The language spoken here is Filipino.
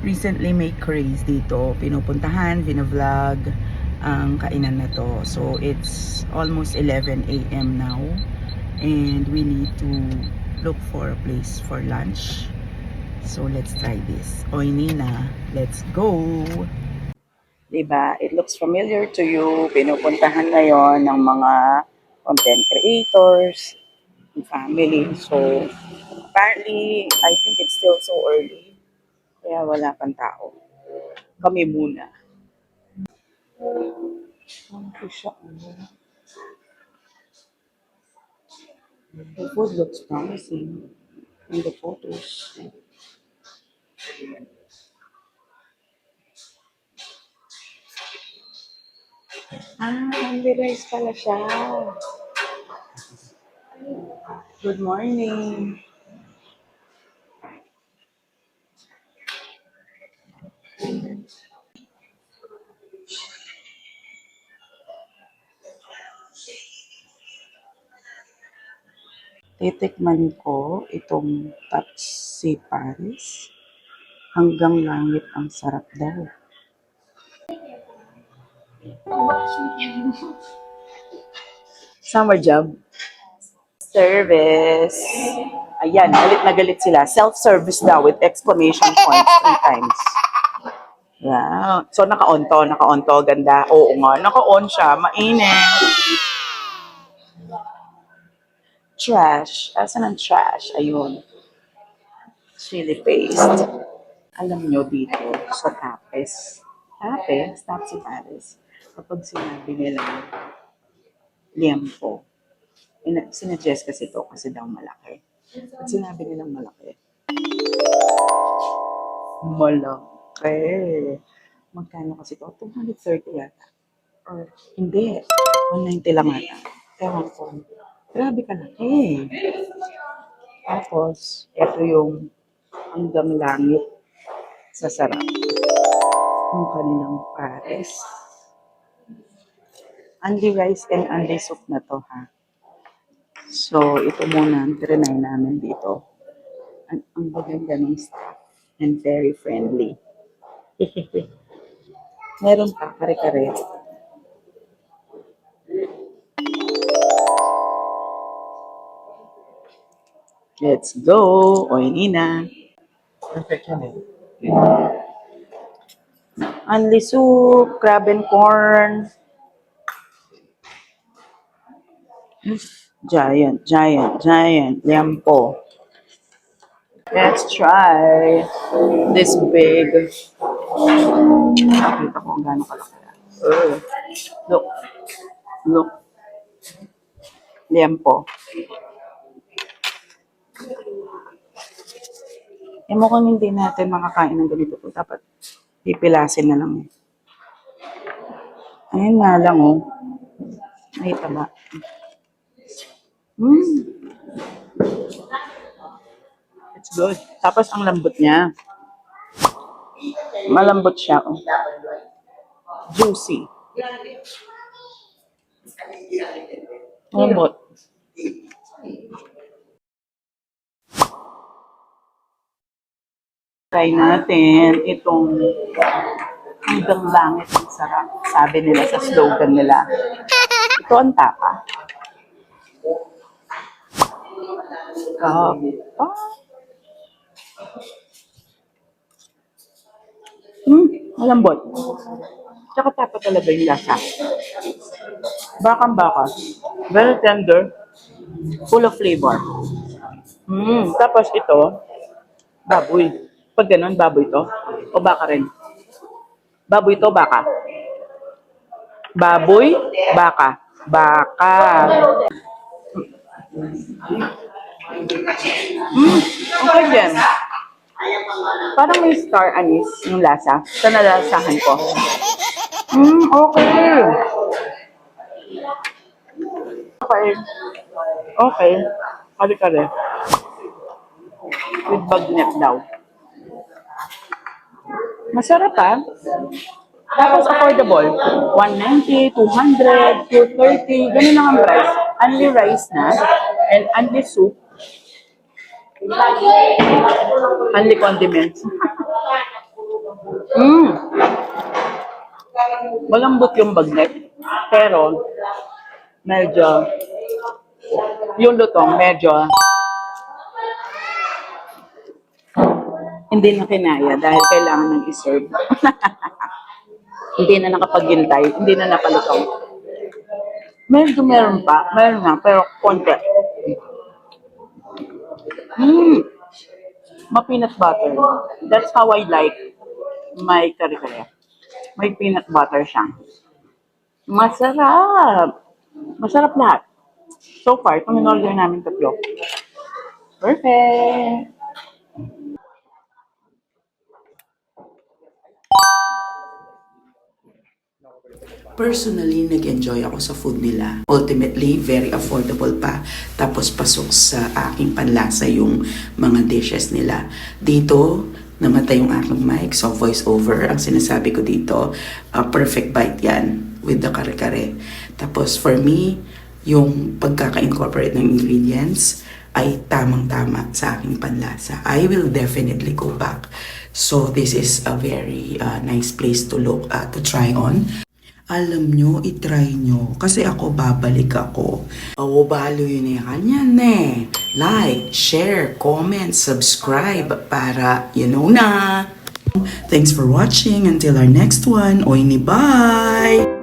recently may craze dito. Pinupuntahan, vinavlog ang kainan na to. So it's almost 11 a.m. now and we need to look for a place for lunch. So let's try this. Oy Nina, let's go! Diba? It looks familiar to you. Pinupuntahan ngayon ng mga content creators, family. So apparently, I think it's still so early. Kaya wala pang tao. Kami muna. Ano siya? The food looks promising in the photos. Only rice pala siya. Good morning. Titikman ko itong Tapsi Paris. Hanggang langit ang sarap daw. Summer job. Service. Ayan, galit na galit sila. Self-service daw with exclamation points 3 times. Yeah. So, naka-on to. Naka-on to. Ganda. Oo nga. Naka-on siya. Mainit. Trash. Asan ang trash? Ayun. Chili paste. Alam nyo dito sa Tapes. Tapsi Paris. Kapag sinabi nila liempo, sinuggest kasi ito kasi daw malaki. Pag sinabi nilang malaki, magkano kasi ito? 230 yata. Or hindi, 190 lang ata. Ewan ko. Grabe ka laki. Tapos, ito yung hanggang langit sa sarap. Yung kanilang pares. Only rice and only soup na to ha. So, ito muna ang trinay namin dito. Ang maganda ng staff and very friendly. Meron pa, kare-kare. Let's go! Oy, Nina. Perfect yan eh. Only soup, crab and corn. Giant. Liempo. Let's try this big. Nakita ko kung gaano kalaki. Look. Liempo. Mukhang hindi natin makakain ng ganito po. Dapat pipilasin na lang. Ayun nga lang oh. May taba. It's good. Tapos ang lambot niya. Malambot siya. Oh. Juicy. Lambot. Try natin itong hanggang langit ang sarap. Sabi nila sa slogan nila. Ito ang tapa. Malambot. Tsaka tapa talaga yung lasa. Bakang baka. Very tender. Full of flavor. Tapos ito, baboy. Pag ganun, baboy to. O baka rin. Baboy to, baka. Baboy, baka. Baka. Okay din. Parang may star anise yung lasa. Sa nalasahan ko. Okay. Okay. Kali-kali. With bagnet daw. Masarap ha. Tapos affordable. 190, 200, 230. Ganun lang ang price. Only rice na. And only soup. Only condiments. Mm. Malambot yung bagnet. Pero, medyo, yung lutong, medyo, hindi na kinaya dahil kailangan nang i-serve. Hindi na nakapaghintay, hindi na napalutong. Medyo meron na, pero konti. Mm. Ma-peanut butter. That's how I like my kare-kare. May peanut butter siya. Masarap! Masarap lahat. So far, itong in-order namin tatlo. Perfect! Personally, nag-enjoy ako sa food nila. Ultimately, very affordable pa. Tapos pasok sa aking panlasa yung mga dishes nila. Dito, namatay yung aking mic. So, voice over. Ang sinasabi ko dito, perfect bite yan with the kare-kare. Tapos, for me, yung pagkaka-incorporate ng ingredients ay tamang-tama sa aking panlasa. I will definitely go back. So, this is a very nice place to look to try on. Alam nyo, itry nyo. Kasi ako, babalik ako. Oo, balo yun eh. Kanyan eh. Like, share, comment, subscribe para, you know na. Thanks for watching. Until our next one. Oy ni bye!